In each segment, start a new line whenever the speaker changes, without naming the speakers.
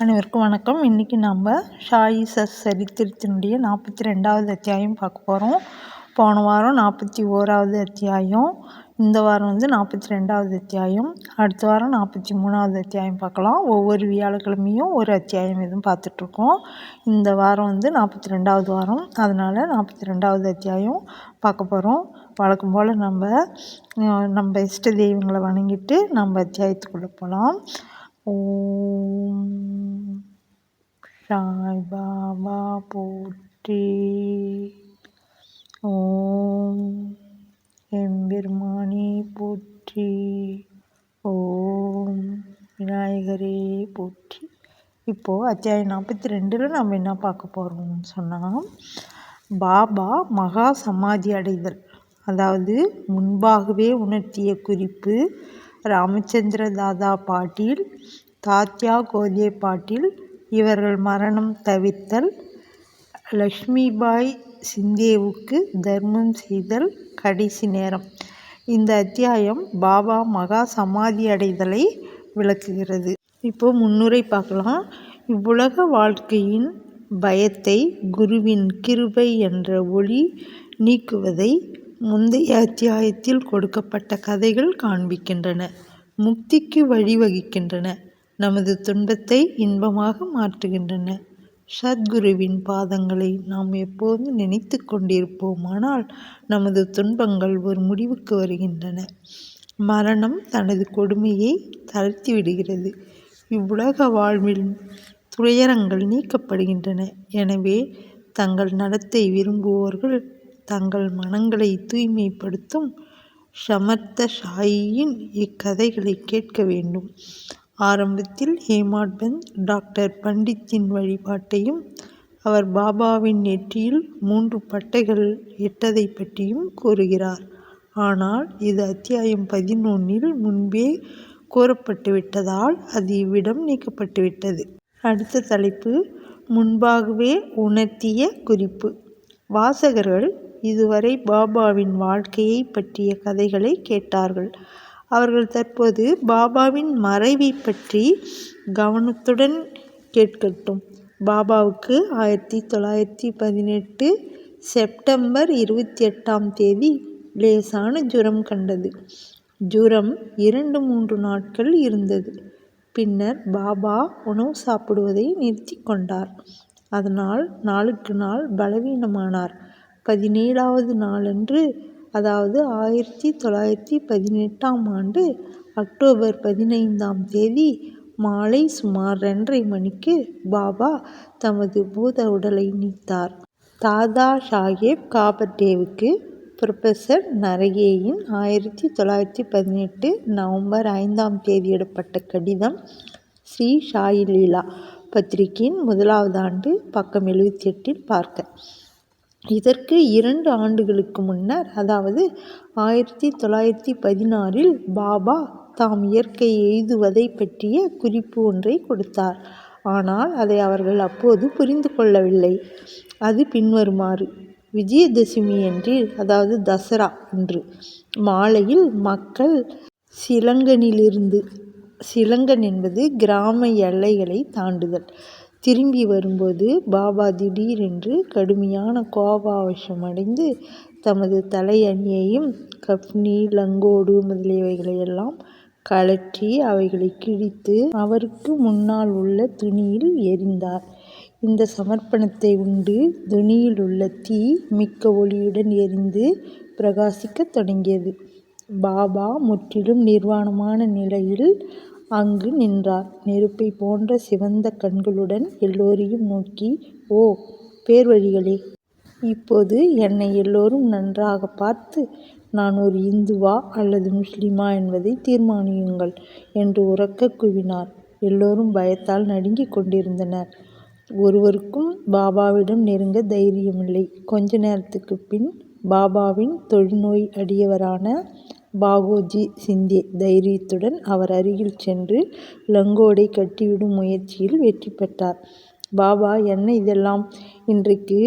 அனைவருக்கும் வணக்கம். இன்றைக்கி நம்ம ஷாயி சரித்திரத்தினுடைய 42வது அத்தியாயம் பார்க்க போகிறோம். போன வாரம் 41வது அத்தியாயம், இந்த வாரம் 42வது அத்தியாயம், அடுத்த வாரம் 43வது அத்தியாயம் பார்க்கலாம். ஒவ்வொரு வியாழக்கிழமையும் ஒரு அத்தியாயம் எதுவும் பார்த்துட்ருக்கோம். இந்த வாரம் 42வது வாரம், அதனால் 42வது அத்தியாயம் பார்க்க போகிறோம். வழக்கம் போல் நம்ம இஷ்ட தெய்வங்களை வணங்கிட்டு நம்ம அத்தியாயத்துக்குள்ளே போகலாம். ஓம் சாய் பாபா போற்றி. ஓம் எம்பெருமானே போற்றி. ஓம் விநாயகரே போற்றி. இப்போது அத்தியாயம் 42 நம்ம என்ன பார்க்க போகிறோம்னு சொன்னால், பாபா மகா சமாதி அடைதல், அதாவது முன்பாகவே உணர்த்திய குறிப்பு, ராமச்சந்திர தாதா பாட்டீல், தாத்யா கோதே பாட்டீல் இவர்கள் மரணம் தவிர்த்தல், லக்ஷ்மிபாய் சிந்தேவுக்கு தர்மம் செய்தல், கடைசி நேரம். இந்த அத்தியாயம் பாபா மகா சமாதி அடைதலை விளக்குகிறது. இப்போது முன்னுரை பார்க்கலாம். இவ்வுலக வாழ்க்கையின் பயத்தை குருவின் கிருபை என்ற ஒளி நீக்குவதை முந்தைய அத்தியாயத்தில் கொடுக்கப்பட்ட கதைகள் காண்பிக்கின்றன. முக்திக்கு வழிவகுக்கின்றன. நமது துன்பத்தை இன்பமாக மாற்றுகின்றன. சத்குருவின் பாதங்களை நாம் எப்போது நினைத்து கொண்டிருப்போமானால் நமது துன்பங்கள் ஒரு முடிவுக்கு வருகின்றன. மரணம் தனது கொடுமையை தளர்த்தி விடுகிறது. இவ்வுலக வாழ்வில் துயரங்கள் நீக்கப்படுகின்றன. எனவே தங்கள் நலத்தை விரும்புவோர்கள் தங்கள் மனங்களை தூய்மைப்படுத்தும் சமர்த்த சாயியின் இக்கதைகளை கேட்க வேண்டும். ஆரம்பத்தில் ஹேமாட் பந்த் டாக்டர் பண்டித்தின் வழிபாட்டையும் அவர் பாபாவின் நெற்றியில் 3 பட்டைகள் இட்டதை பற்றியும் கூறுகிறார். ஆனால் இது அத்தியாயம் 11 முன்பே கூறப்பட்டுவிட்டதால் அது இவ்விடம் நீக்கப்பட்டுவிட்டது. அடுத்த தலைப்பு, முன்பாகவே உணர்த்திய குறிப்பு. வாசகர்கள் இதுவரை பாபாவின் வாழ்க்கையை பற்றிய கதைகளை கேட்டார்கள். அவர்கள் தற்போது பாபாவின் மறைவை பற்றி கவனத்துடன் கேட்கட்டும். பாபாவுக்கு 1918 செப்டம்பர் 28 லேசான ஜுரம் கண்டது. ஜுரம் 2-3 நாட்கள் இருந்தது. பின்னர் பாபா உணவு சாப்பிடுவதை நிறுத்தி கொண்டார். அதனால் நாளுக்கு நாள் பலவீனமானார். 17வது நாளன்று, அதாவது 1918 அக்டோபர் 15 மாலை சுமார் 2:30 மணிக்கு பாபா தமது பூத உடலை நீத்தார். தாதா சாஹேப் காபர்டேவுக்கு புரொஃபஸர் நரகேயின் 1918 நவம்பர் 5 இடப்பட்ட கடிதம் ஸ்ரீ சாயி லீலா பத்திரிகையின் 1வது ஆண்டு, பக்கம் 78 பார்க்க. இதற்கு 2 ஆண்டுகளுக்கு முன்னர், அதாவது 1916 பாபா தாம் இயற்கை எய்துவதை பற்றிய குறிப்பு ஒன்றை கொடுத்தார். ஆனால் அதை அவர்கள் அப்போது புரிந்து கொள்ளவில்லை. அது பின்வருமாறு: விஜயதசமி அன்று, அதாவது தசரா அன்று மாலையில் மக்கள் சிலங்கனிலிருந்து, சிலங்கன் என்பது கிராம எல்லைகளை தாண்டுதல், திரும்பி வரும்போது பாபா திடீரென்று கடுமையான கோபாவேசம் அடைந்து தமது தலையணியையும் கப்னி, லங்கோடு முதலியவைகளையெல்லாம் கழற்றி அவைகளை கிழித்து அவருக்கு முன்னால் உள்ள துணியில் எறிந்தார். இந்த சமர்ப்பணத்தை உண்டு துணியில் உள்ள தீ மிக்க ஒளியுடன் எரிந்து பிரகாசிக்கத் தொடங்கியது. பாபா முற்றிலும் நிர்வாணமான நிலையில் அங்கு நின்றார். நெருப்பை போன்ற சிவந்த கண்களுடன் எல்லோரையும் நோக்கி, ஓ பேர்வழிகளே, இப்போது என்னை எல்லோரும் நன்றாக பார்த்து நான் ஒரு இந்துவா அல்லது முஸ்லிமா என்பதை தீர்மானியுங்கள் என்று உரக்க கூவினார். எல்லோரும் பயத்தால் நடுங்கிக் கொண்டிருந்தனர். ஒருவருக்கும் பாபாவிடம் நெருங்க தைரியமில்லை. கொஞ்ச நேரத்துக்கு பின் பாபாவின் தொழுநோய் அடியவரான பாகோஜி சிந்தே தைரியத்துடன் அவர் அருகில் சென்று லங்கோடை கட்டிவிடும் முயற்சியில் வெற்றி பெற்றார். பாபா, என்ன இதெல்லாம்? இன்றைக்கு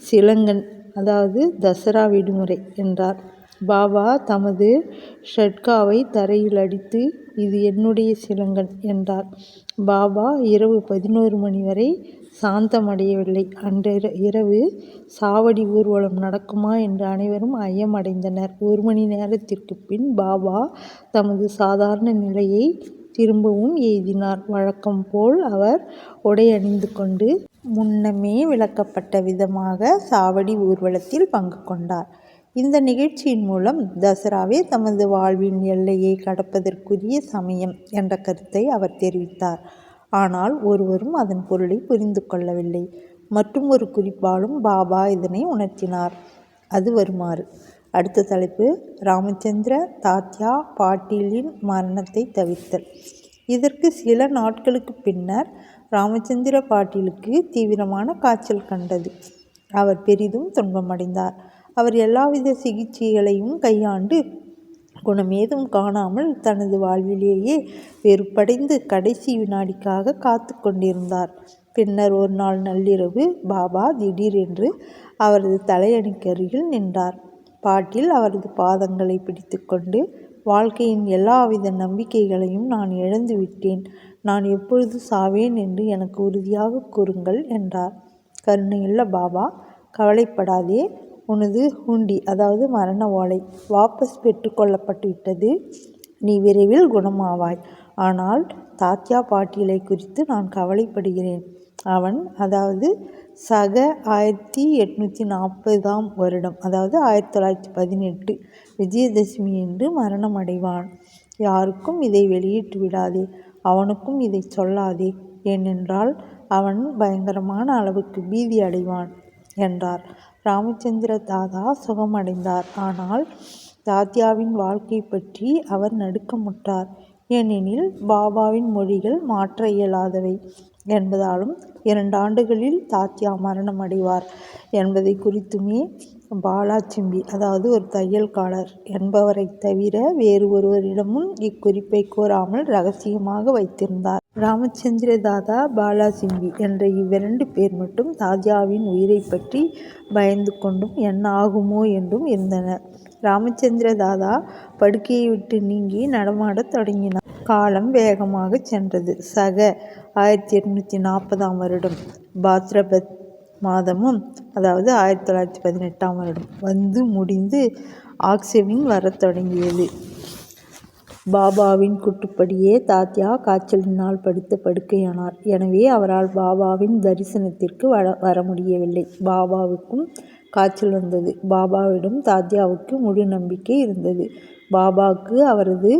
சிலங்கன், அதாவது தசரா விடுமுறை என்றார். பாபா தமது ஷட்காவை தரையில் அடித்து, இது என்னுடைய சிலங்கன் என்றார். பாபா இரவு 11 மணி வரை சாந்தமடையவில்லை. அன்று இரவு சாவடி ஊர்வலம் நடக்குமா என்று அனைவரும் ஐயம் அடைந்தனர். 1 மணி நேரத்திற்கு பின் பாபா தமது சாதாரண நிலையை திரும்பவும் எய்தினார். வழக்கம் போல் அவர் உடை அணிந்து கொண்டு முன்னமே விளக்கப்பட்ட விதமாக சாவடி ஊர்வலத்தில் பங்கு கொண்டார். இந்த நிகழ்ச்சியின் மூலம் தசராவே தமது வாழ்வின் எல்லையை கடப்பதற்குரிய சமயம் என்ற கருத்தை அவர் தெரிவித்தார். ஆனால் ஒருவரும் அதன் பொருளை புரிந்து கொள்ளவில்லை. மற்றும் ஒரு குறிப்பாலும் பாபா இதனை உணர்த்தினார். அது வருமாறு. அடுத்த தலைப்பு, ராமச்சந்திர தாத்யா பாட்டீலின் மரணத்தை தவிர்த்தல். இதற்கு சில நாட்களுக்கு பின்னர் ராமச்சந்திர பாட்டீலுக்கு தீவிரமான காய்ச்சல் கண்டது. அவர் பெரிதும் துன்பமடைந்தார். அவர் எல்லாவித சிகிச்சைகளையும் கையாண்டு குணமேதும் காணாமல் தனது வாழ்விலேயே வெறுப்படைந்து கடைசி வினாடிக்காக காத்து கொண்டிருந்தார். பின்னர் ஒரு நாள் நள்ளிரவு பாபா திடீரென்று அவரது தலையணைக்கு அருகில் நின்றார். பாட்டில் அவரது பாதங்களை பிடித்து கொண்டு, வாழ்க்கையின் எல்லாவித நம்பிக்கைகளையும் நான் இழந்து விட்டேன். நான் எப்பொழுது சாவேன் என்று எனக்கு உறுதியாக கூறுங்கள் என்றார். கருணையுள்ள பாபா, கவலைப்படாதே, உனது ஹூண்டி அதாவது மரண ஓலை வாபஸ் பெற்றுக்கொள்ளப்பட்டு விட்டது. நீ விரைவில் குணமாவாய். ஆனால் தாத்யா பாட்டீலை குறித்து நான் கவலைப்படுகிறேன். அவன் அதாவது சக 1840ஆம் வருடம் அதாவது 1918 விஜயதசமி என்று மரணம் அடைவான். யாருக்கும் இதை வெளியிட்டு விடாதே. அவனுக்கும் இதை சொல்லாதே. ஏனென்றால் அவன் பயங்கரமான அளவுக்கு பீதி அடைவான் என்றார். ராமச்சந்திர தாதா சுகமடைந்தார். ஆனால் தாத்யாவின் வாழ்க்கை பற்றி அவர் நடுக்கமுற்றார். ஏனெனில் பாபாவின் மொழிகள் மாற்ற இயலாதவை என்பதாலும் 2 ஆண்டுகளில் தாத்யா மரணம் அடைவார் என்பதை குறித்துமே பாலாசிம்பி அதாவது ஒரு தையல்காரர் என்பவரை தவிர வேறு ஒருவரிடமும் இக்குறிப்பை கூறாமல் இரகசியமாக வைத்திருந்தார். ராமச்சந்திர தாதா, பாலாசிம்பி என்ற இவ்விரண்டு பேர் மட்டும் தாத்யாவின் உயிரை பற்றி பயந்து கொண்டும் என்ன ஆகுமோ என்றும் இருந்தனர். ராமச்சந்திர தாதா படுக்கையை விட்டு நீங்கி நடமாடத் தொடங்கினார். காலம் வேகமாக சென்றது. சக 1840ஆம் வருடம் பாத்ரபத் மாதமும் அதாவது 1918ஆம் வருடம் வந்து முடிந்து ஆக்சவின் வரத் தொடங்கியது. பாபாவின் கூற்றுப்படியே தாத்யா காய்ச்சலினால் படுத்த படுக்கையானார். எனவே அவரால் பாபாவின் தரிசனத்திற்கு வர முடியவில்லை. பாபாவுக்கும் காய்ச்சல் வந்தது. பாபாவிடம் தாத்யாவுக்கு முழு நம்பிக்கை இருந்தது. பாபாவுக்கு அவரது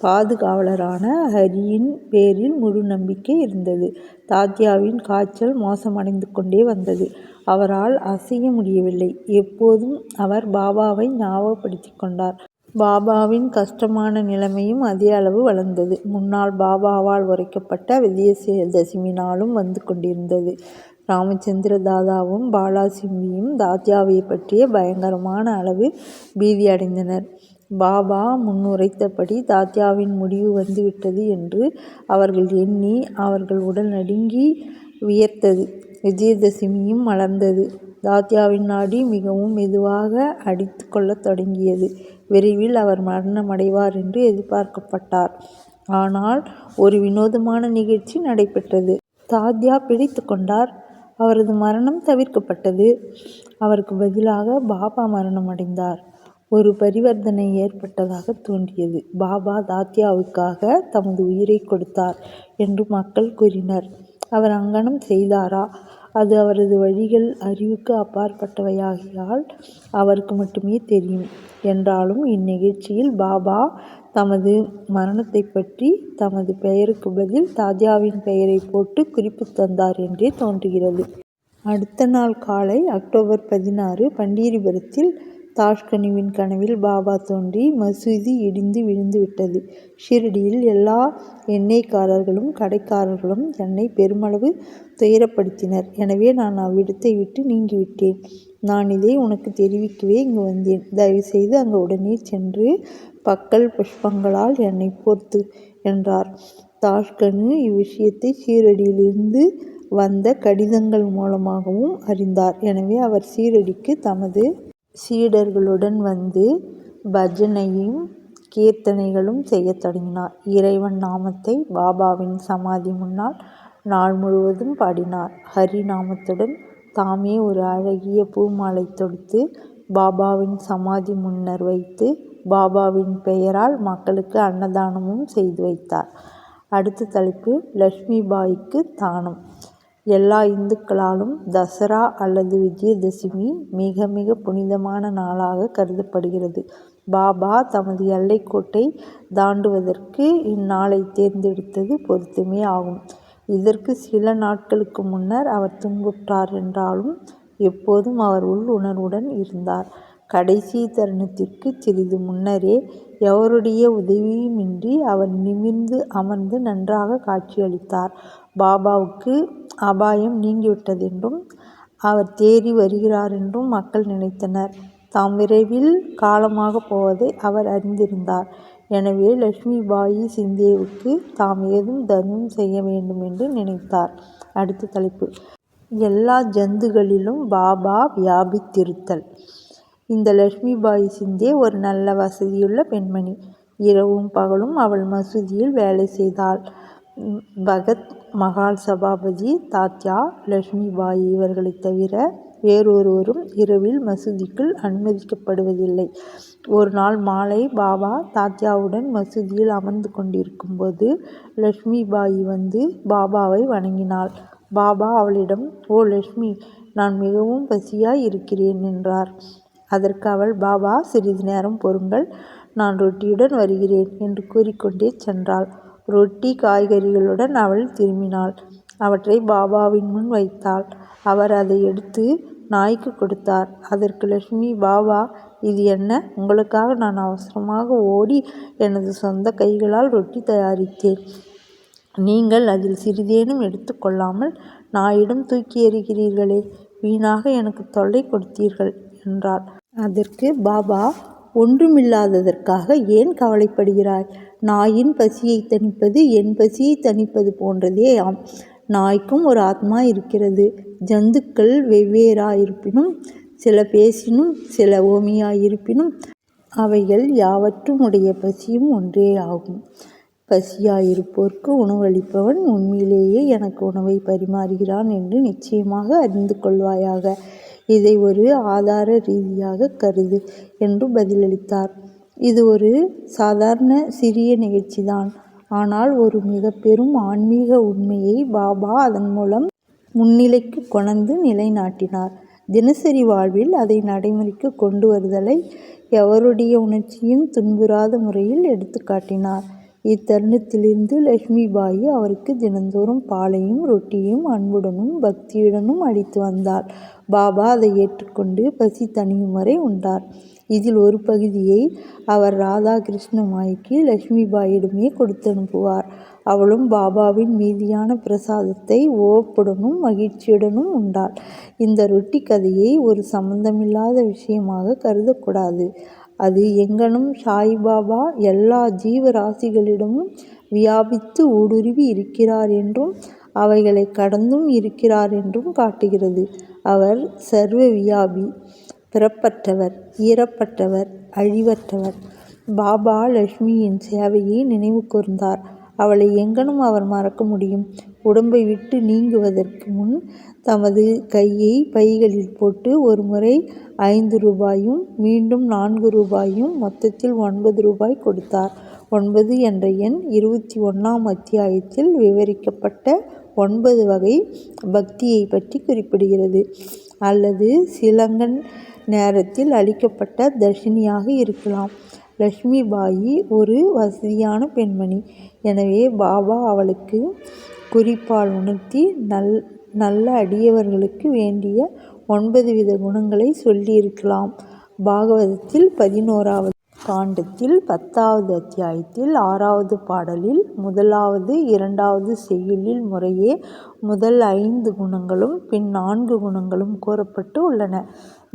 பாதுகாவலரான ஹரியின் பேரில் முழு நம்பிக்கை இருந்தது. தாத்யாவின் காய்ச்சல் மோசமடைந்து கொண்டே வந்தது. அவரால் அசைய முடியவில்லை. எப்போதும் அவர் பாபாவை ஞாபகப்படுத்தி கொண்டார். பாபாவின் கஷ்டமான நிலைமையும் அதே அளவு வளர்ந்தது. முன்னால் பாபாவால் உரைக்கப்பட்ட விஜயதசமி நாளும் வந்து கொண்டிருந்தது. ராமச்சந்திர தாதாவும் பாலாசிம்பியும் தாத்யாவை பற்றிய பயங்கரமான அளவு பீதி அடைந்தனர். பாபா முன்னுரைத்தபடி தாத்யாவின் முடிவு வந்துவிட்டது என்று அவர்கள் எண்ணி அவர்கள் உடல் நடுங்கி வியர்த்தது. விஜயதசமியும் மலர்ந்தது. தாத்யாவின் நாடி மிகவும் மெதுவாக அடித்து கொள்ளத் தொடங்கியது. விரைவில் அவர் மரணமடைவார் என்று எதிர்பார்க்கப்பட்டார். ஆனால் ஒரு வினோதமான நிகழ்ச்சி நடைபெற்றது. தாத்யா பிடித்து கொண்டார். அவரது மரணம் தவிர்க்கப்பட்டது. அவருக்கு பதிலாக பாபா மரணமடைந்தார். ஒரு பரிவர்த்தனை ஏற்பட்டதாக தோன்றியது. பாபா தாத்யாவுக்காக தமது உயிரை கொடுத்தார் என்று மக்கள் கூறினர். அவர் அங்கனம் செய்தாரா? அது அவரது வழிகள் அறிவுக்கு அப்பாற்பட்டவையாகையால் அவருக்கு மட்டுமே தெரியும். என்றாலும் இந்நிகழ்ச்சியில் பாபா தமது மரணத்தை பற்றி தமது பெயருக்கு பதில் தாத்யாவின் பெயரை போட்டு குறிப்பு தந்தார் என்றே தோன்றுகிறது. அடுத்த நாள் காலை அக்டோபர் 16 பண்டீரிபுரத்தில் தாஷ்கனுவின் கனவில் பாபா தோன்றி மசூதி இடிந்து விழுந்து விட்டது. ஷிரடியில் எல்லா எண்ணெய்க்காரர்களும் கடைக்காரர்களும் என்னை பெருமளவு துயரப்படுத்தினர். எனவே நான் அவ்விடத்தை விட்டு நீங்கிவிட்டேன். நான் இதை உனக்கு தெரிவிக்கவே இங்கு வந்தேன். தயவுசெய்து அங்கு உடனே சென்று பக்கல் புஷ்பங்களால் என்னை போர்த்து என்றார். தாஷ்கனு இவ்விஷயத்தை ஷீரடியிலிருந்து வந்த கடிதங்கள் மூலமாகவும் அறிந்தார். எனவே அவர் ஷீரடிக்கு தமது சீடர்களுடன் வந்து பஜனையும் கீர்த்தனைகளும் செய்யத் தொடங்கினார். இறைவன் நாமத்தை பாபாவின் சமாதி முன்னால் நாள் முழுவதும் பாடினார். ஹரி நாமத்துடன் தாமே ஒரு அழகிய பூமாலை தொடுத்து பாபாவின் சமாதி முன்னர் வைத்து பாபாவின் பெயரால் மக்களுக்கு அன்னதானமும் செய்து வைத்தார். அடுத்த தலைப்பு லட்சுமி பாய்க்கு தானம். எல்லா இந்துக்களாலும் தசரா அல்லது விஜயதசமி மிக மிக புனிதமான நாளாக கருதப்படுகிறது. பாபா தமது எல்லைக்கோட்டை தாண்டுவதற்கு இந்நாளை தேர்ந்தெடுத்தது பொருத்தமே ஆகும். இதற்கு சில நாட்களுக்கு முன்னர் அவர் துன்புற்றார் என்றாலும் எப்போதும் அவர் உள்ளுணர்வுடன் இருந்தார். கடைசி தருணத்திற்கு சிறிது முன்னரே எவருடைய உதவியுமின்றி அவர் நிமிர்ந்து அமர்ந்து நன்றாக காட்சியளித்தார். பாபாவுக்கு அபாயம் நீங்கிவிட்டதென்றும் அவர் தேறி வருகிறார் என்றும் மக்கள் நினைத்தனர். தாம் விரைவில் காலமாக போவதை அவர் அறிந்திருந்தார். எனவே லட்சுமி பாயி சிந்தேவுக்கு தாம் ஏதும் தர்மம் செய்ய வேண்டும் என்று நினைத்தார். அடுத்த தலைப்பு எல்லா ஜந்துகளிலும் பாபா வியாபித்திருத்தல். இந்த லட்சுமி பாயி சிந்தே ஒரு நல்ல வசதியுள்ள பெண்மணி. இரவும் பகலும் அவள் மசூதியில் வேலை செய்தாள். பகத் மகால் சபாபதி தாத்யா லட்சுமி பாயி இவர்களை தவிர வேறொருவரும் இரவில் மசூதிக்குள் அனுமதிக்கப்படுவதில்லை. ஒரு நாள் மாலை பாபா தாத்யாவுடன் மசூதியில் அமர்ந்து கொண்டிருக்கும் போது லட்சுமி பாயி வந்து பாபாவை வணங்கினாள். பாபா அவளிடம், ஓ லட்சுமி, நான் மிகவும் பசியாய் இருக்கிறேன் என்றார். அதற்கு அவள், பாபா சிறிது நேரம் பொறுங்கள், நான் ரொட்டியுடன் வருகிறேன் என்று கூறிக்கொண்டே சென்றாள். ரொட்டி காய்கறிகளுடன் அவள் திரும்பினாள். அவற்றை பாபாவின் முன் வைத்தாள். அவர் அதை எடுத்து நாய்க்கு கொடுத்தார். அதற்கு லட்சுமி, பாபா, இது என்ன? உங்களுக்காக நான் அவசரமாக ஓடி எனது சொந்த கைகளால் ரொட்டி தயாரித்தேன். நீங்கள் அதில் சிறிதேனும் எடுத்து கொள்ளாமல் நாயிடம் தூக்கி எறிகிறீர்களே, வீணாக எனக்கு தொல்லை கொடுத்தீர்கள் என்றாள். அதற்கு பாபா, ஒன்றுமில்லாததற்காக ஏன் கவலைப்படுகிறாய்? நாயின் பசியை தணிப்பது என் பசியை தணிப்பது போன்றதே ஆம். நாய்க்கும் ஒரு ஆத்மா இருக்கிறது. ஜந்துக்கள் வெவ்வேறாயிருப்பினும், சில பேசினும் சில ஓமியாயிருப்பினும் அவைகள் யாவற்றும் உடைய பசியும் ஒன்றே ஆகும். பசியாயிருப்போர்க்கு உணவளிப்பவன் உண்மையிலேயே எனக்கு உணவை பரிமாறுகிறான் என்று நிச்சயமாக அறிந்து கொள்வாயாக. இதை ஒரு ஆதார ரீதியாக கருது என்று பதிலளித்தார். இது ஒரு சாதாரண சிறிய நிகழ்ச்சிதான். ஆனால் ஒரு மிக பெரும் ஆன்மீக உண்மையை பாபா அதன் மூலம் முன்னிலைக்கு கொணர்ந்து நிலைநாட்டினார். தினசரி வாழ்வில் அதை நடைமுறைக்கு கொண்டு வருதலை எவருடைய உணர்ச்சியும் துன்புறாத முறையில் எடுத்து காட்டினார். இத்தருணத்திலிருந்து லட்சுமி பாயி அவருக்கு தினந்தோறும் பாலையும் ரொட்டியையும் அன்புடனும் பக்தியுடனும் அளித்து வந்தாள். பாபா அதை ஏற்றுக்கொண்டு பசி தணியும் வரை உண்டார். இதில் ஒரு பகுதியை அவர் ராதாகிருஷ்ண மாய்க்கு லட்சுமி பாயிடமே கொடுத்து அனுப்புவார். அவளும் பாபாவின் மீதியான பிரசாதத்தை ஓப்புடனும் மகிழ்ச்சியுடனும் உண்டாள். இந்த ரொட்டி கதையை ஒரு சம்பந்தமில்லாத விஷயமாக கருதக்கூடாது. அது எங்கனும் சாயிபாபா எல்லா ஜீவராசிகளிடமும் வியாபித்து ஊடுருவி இருக்கிறார் என்றும் அவைகளை கடந்தும் இருக்கிறார் என்றும் காட்டுகிறது. அவர் சர்வ வியாபி, பிறப்பற்றவர், இறப்பற்றவர், அழிவற்றவர். பாபா லட்சுமியின் சேவையை நினைவு கூர்ந்தார். அவளை எங்கனும் அவர் மறக்க முடியும். உடம்பை விட்டு நீங்குவதற்கு முன் தமது கையை பைகளில் போட்டு ஒரு முறை 5 ரூபாயும் மீண்டும் 4 ரூபாயும் மொத்தத்தில் 9 ரூபாய் கொடுத்தார். 9 என்ற எண் 21ஆம் அத்தியாயத்தில் விவரிக்கப்பட்ட 9 வகை பக்தியை பற்றி குறிப்பிடுகிறது. அல்லது சிலங்கன் நேரத்தில் அளிக்கப்பட்ட தர்ஷினியாக இருக்கலாம். லட்சுமி பாயி ஒரு வசதியான பெண்மணி. எனவே பாபா அவளுக்கு குறிப்பால் உணர்த்தி நல்ல அடியவர்களுக்கு வேண்டிய 9 வித குணங்களை சொல்லியிருக்கலாம். பாகவதத்தில் 11வது காண்டத்தில் 10வது அத்தியாயத்தில் 6வது பாடலில் 1வது 2வது செய்யுளில் முறையே முதல் 5 குணங்களும் பின் 4 குணங்களும் கூறப்பட்டு உள்ளன.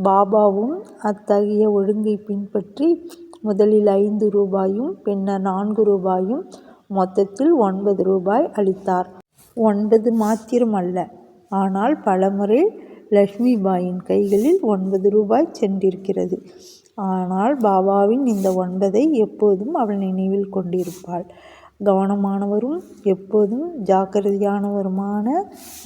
பாபாவும் அத்தகைய ஒழுங்கை பின்பற்றி முதலில் 5 ரூபாயும் பின்னர் 4 ரூபாயும் மொத்தத்தில் 9 ரூபாய் அளித்தார். 9 மாத்திரமல்ல, ஆனால் பலமுறை லட்சுமி பாயின் கைகளில் 9 ரூபாய் சென்றிருக்கிறது. ஆனால் பாபாவின் இந்த 9ஐ எப்போதும் அவள் நினைவில் கொண்டிருப்பாள். கவனமானவரும் எப்போதும் ஜாக்கிரதையானவருமான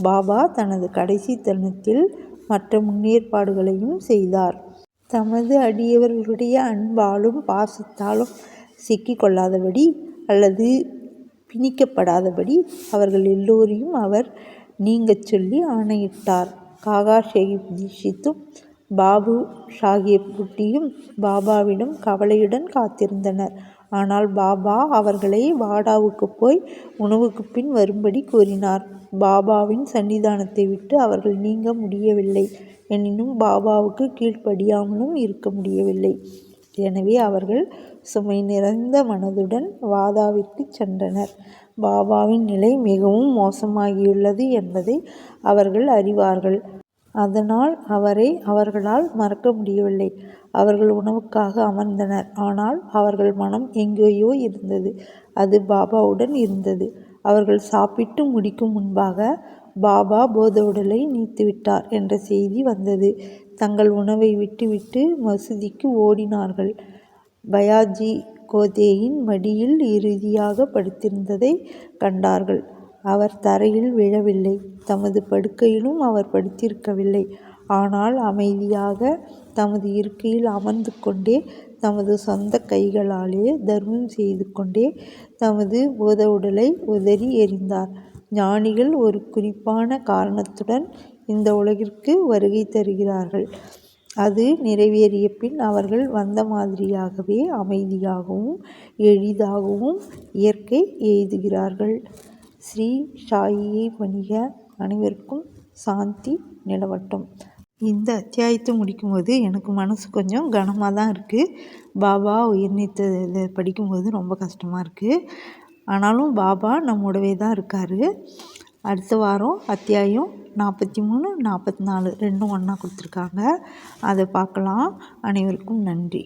பாபா தனது கடைசி தருணத்தில் மற்ற முன்னேற்பாடுகளையும் செய்தார். தமது அடியவர்களுடைய அன்பாலும் பாசத்தாலும் சிக்கிக்கொள்ளாதபடி அல்லது பிணிக்கப்படாதபடி அவர்கள் எல்லோரையும் அவர் நீங்கச் சொல்லி ஆணையிட்டார். காகா சாஹிப் தீட்சித்தும் பாபு சாஹிப் புட்டியும் பாபாவிடம் கவலையுடன் காத்திருந்தனர். ஆனால் பாபா அவர்களை வாடாவுக்கு போய் உணவுக்கு பின் வரும்படி கூறினார். பாபாவின் சன்னிதானத்தை விட்டு அவர்கள் நீங்க முடியவில்லை. எனினும் பாபாவுக்கு கீழ்ப்படியாமலும் இருக்க முடியவில்லை. எனவே அவர்கள் சுமை நிறைந்த மனதுடன் வாதாவிற்கு சென்றனர். பாபாவின் நிலை மிகவும் மோசமாகியுள்ளது என்பதை அவர்கள் அறிவார்கள். அதனால் அவரை அவர்களால் மறக்க முடியவில்லை. அவர்கள் உணவுக்காக அமர்ந்தனர். ஆனால் அவர்கள் மனம் எங்கேயோ இருந்தது. அது பாபாவுடன் இருந்தது. அவர்கள் சாப்பிட்டு முடிக்கும் முன்பாக பாபா போத உடலை நீத்துவிட்டார் என்ற செய்தி வந்தது. தங்கள் உணவை விட்டுவிட்டு மசூதிக்கு ஓடினார்கள். பயாஜி கோதேயின் மடியில் இறுதியாக படுத்திருந்ததை கண்டார்கள். அவர் தரையில் விழவில்லை. தமது படுக்கையிலும் அவர் படுத்திருக்கவில்லை. ஆனால் அமைதியாக தமது இருக்கையில் அமர்ந்து கொண்டே தமது சொந்த கைகளாலே தர்மம் செய்து கொண்டே தமது போத உடலை உதறி எறிந்தார். ஞானிகள் ஒரு குறிப்பான காரணத்துடன் இந்த உலகிற்கு வருகை தருகிறார்கள். அது நிறைவேறிய பின் அவர்கள் வந்த மாதிரியாகவே அமைதியாகவும் எளிதாகவும் இயற்கை எய்துகிறார்கள். ஸ்ரீ சாயியை பணிக. அனைவருக்கும் சாந்தி நிலவட்டும். இந்த அத்தியாயத்தை முடிக்கும்போது எனக்கு மனசு கொஞ்சம் கனமாக தான் இருக்குது. பாபா உயிர்நீத்ததை படிக்கும்போது ரொம்ப கஷ்டமாக இருக்குது. ஆனாலும் பாபா நம்மோடவே தான் இருக்கார். அடுத்த வாரம் அத்தியாயம் 43, 44 ரெண்டும் ஒன்றா கொடுத்துருக்காங்க. அதை பார்க்கலாம். அனைவருக்கும் நன்றி.